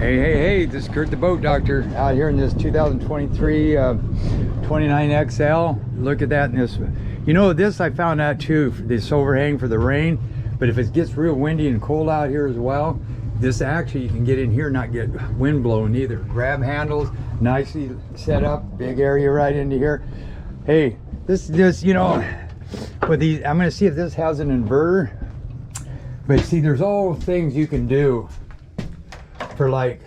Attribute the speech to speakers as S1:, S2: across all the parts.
S1: Hey, this is Kurt the Boat Doctor out here in this 2023 29XL. Look at that in this. You know, this I found out too, this overhang for the rain, but if it gets real windy and cold out here as well, this actually you can get in here and not get wind blowing either. Grab handles, nicely set up, big area right into here. Hey, this is just, you know, with these, I'm gonna see if this has an inverter, but see, there's all things you can do for like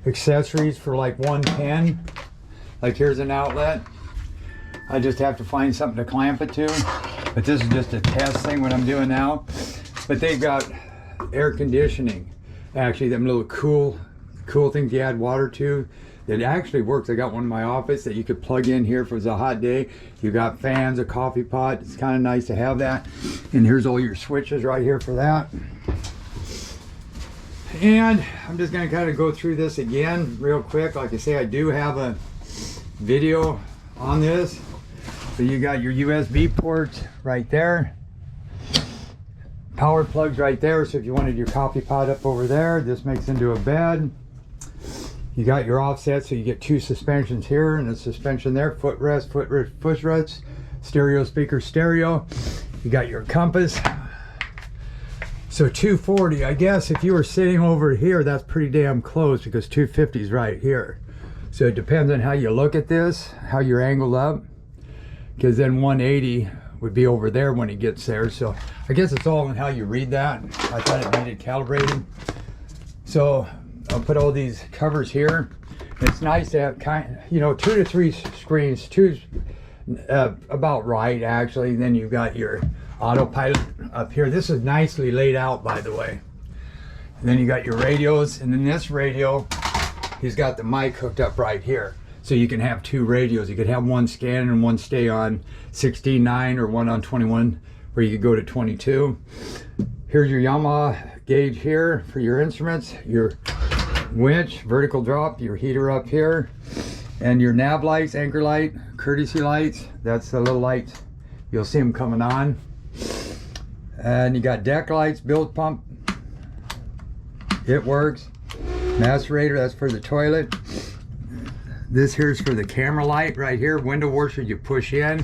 S1: accessories for like 110. Like here's an outlet. I just have to find something to clamp it to, but this is just a test thing what I'm doing now. But they've got air conditioning, actually, them little cool things you add water to that actually works. I got one in my office that you could plug in here if it was a hot day. You got fans, a coffee pot. It's kind of nice to have that. And here's all your switches right here for that. And I'm just going to kind of go through this again real quick. Like I say, I do have a video on this. So you got your USB ports right there. Power plugs right there. So if you wanted your coffee pot up over there, this makes into a bed. You got your offset, so you get two suspensions here and a suspension there. Footrest, stereo speaker, stereo. You got your compass. So 240, I guess if you were sitting over here, that's pretty damn close because 250 is right here. So it depends on how you look at this, how you're angled up, because then 180 would be over there when it gets there. So I guess it's all in how you read that. I thought it needed calibrating. So I'll put all these covers here. It's nice to have you know, 2 to 3 screens, two's about right actually. Then you've got your autopilot up here. This is nicely laid out, by the way. And then you got your radios, and then this radio, he's got the mic hooked up right here. So you can have two radios. You could have one scan and one stay on 16.9 or one on 21, where you could go to 22. Here's your Yamaha gauge here for your instruments, your winch, vertical drop, your heater up here, and your nav lights, anchor light, courtesy lights. That's the little lights. You'll see them coming on. And you got deck lights, bilge pump. It works. Macerator, that's for the toilet. This here's for the camera light right here. Window washers you push in,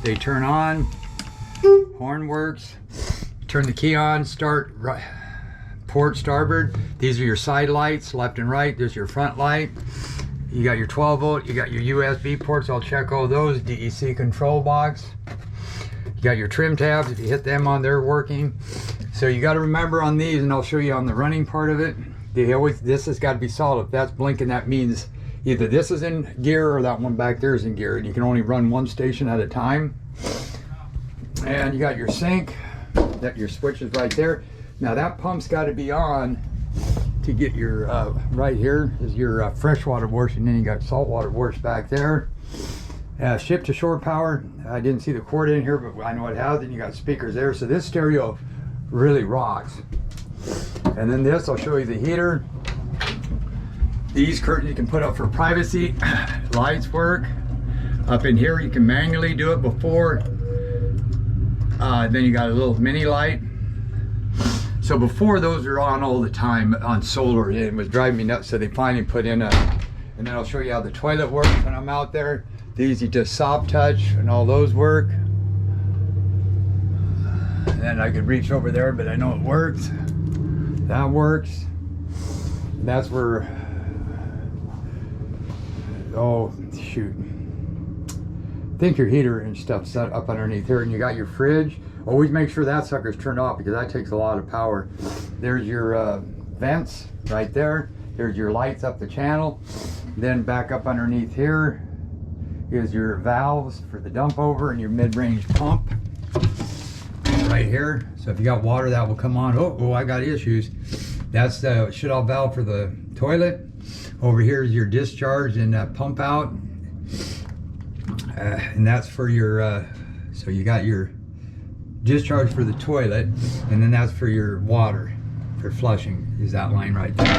S1: they turn on. Horn works. Turn the key on, start right, port starboard. These are your side lights, left and right. There's your front light. You got your 12 volt, you got your USB ports. I'll check all those. DEC control box. You got your trim tabs. If you hit them on, they're working. So you got to remember on these, and I'll show you on the running part of it. This has got to be solid. If that's blinking, that means either this is in gear or that one back there is in gear. And you can only run one station at a time. And you got your sink. That your switch is right there. Now that pump's got to be on to get your right here is your freshwater wash, and then you got saltwater wash back there. Ship to shore power. I didn't see the cord in here, but I know it has. And you got speakers there. So this stereo really rocks. And then this, I'll show you the heater. These curtains you can put up for privacy. Lights work. Up in here you can manually do it before. Then you got a little mini light. So before, those were on all the time on solar, and it was driving me nuts. So they finally put in a, and then I'll show you how the toilet works when I'm out there. These you just soft touch, and all those work. And then I could reach over there, but I know it works. That works. That's where, oh shoot. I think your heater and stuff set up underneath here, and you got your fridge. Always make sure that sucker's turned off because that takes a lot of power. There's your vents right there. There's your lights up the channel. Then back up underneath here is your valves for the dump over and your mid-range pump right here. So if you got water, that will come on. Oh, I got issues. That's the shut-off valve for the toilet. Over here is your discharge and pump out. And that's for your, so you got your discharge for the toilet, and then that's for your water, for flushing, is that line right there.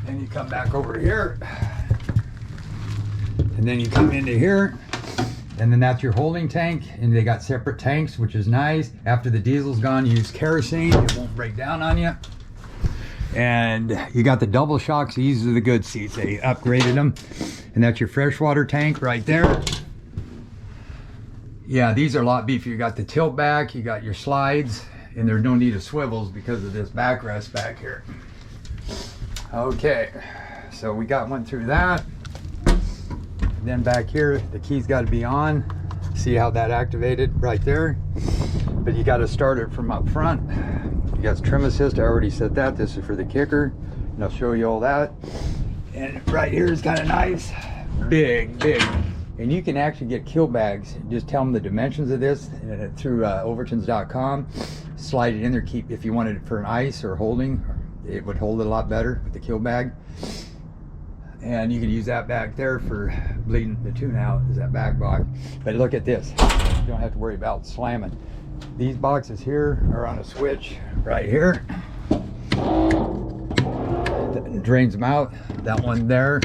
S1: Then you come back over here, and then you come into here, and then that's your holding tank, and they got separate tanks, which is nice. After the diesel's gone, use kerosene, it won't break down on you. And you got the double shocks. These are the good seats. They upgraded them. And that's your freshwater tank right there. Yeah, these are a lot beefier. You got the tilt back, you got your slides, and there's no need of swivels because of this backrest back here. Okay, so we got one through that. And then back here, the key's got to be on. See how that activated right there? But you got to start it from up front. You got trim assist. I already said that. This is for the kicker, and I'll show you all that. And right here is kind of nice, big. And you can actually get kill bags. Just tell them the dimensions of this through overtons.com. Slide it in there. Keep, if you wanted it for an ice or holding, it would hold it a lot better with the kill bag. And you can use that back there for bleeding the tune out, is that back box. But look at this. You don't have to worry about slamming. These boxes here are on a switch right here. That drains them out. That one there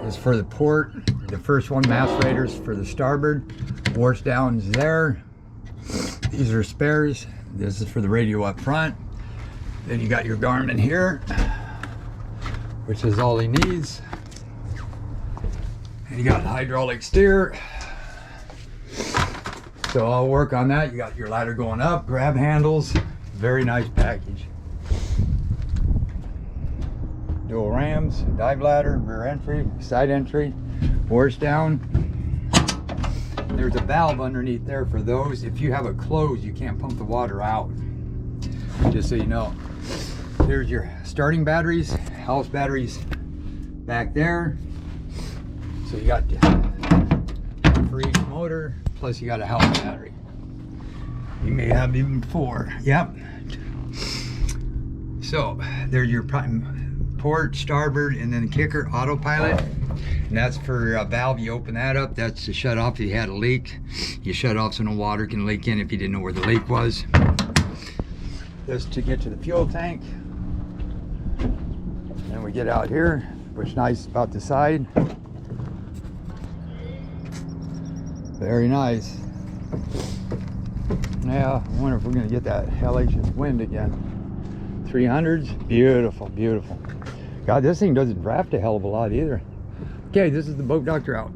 S1: is for the port. The first one, macerators for the starboard. Wash down's there. These are spares. This is for the radio up front. Then you got your Garmin here, which is all he needs. And you got hydraulic steer. So I'll work on that. You got your ladder going up, grab handles. Very nice package. Dual rams, dive ladder, rear entry, side entry, wash down. There's a valve underneath there for those. If you have it closed, you can't pump the water out. Just so you know. There's your starting batteries, house batteries back there. So you got for each motor, plus you got a house battery. You may have even 4. Yep. So there's your prime port, starboard, and then the kicker, autopilot. And that's for a valve. You open that up, that's to shut off if you had a leak. You shut off so no water can leak in if you didn't know where the leak was. This to get to the fuel tank. And we get out here, which is nice about the side. Very nice. Yeah, I wonder if we're gonna get that hellacious wind again. 300s, beautiful, beautiful. God, this thing doesn't draft a hell of a lot either. Okay, this is the Boat Doctor out.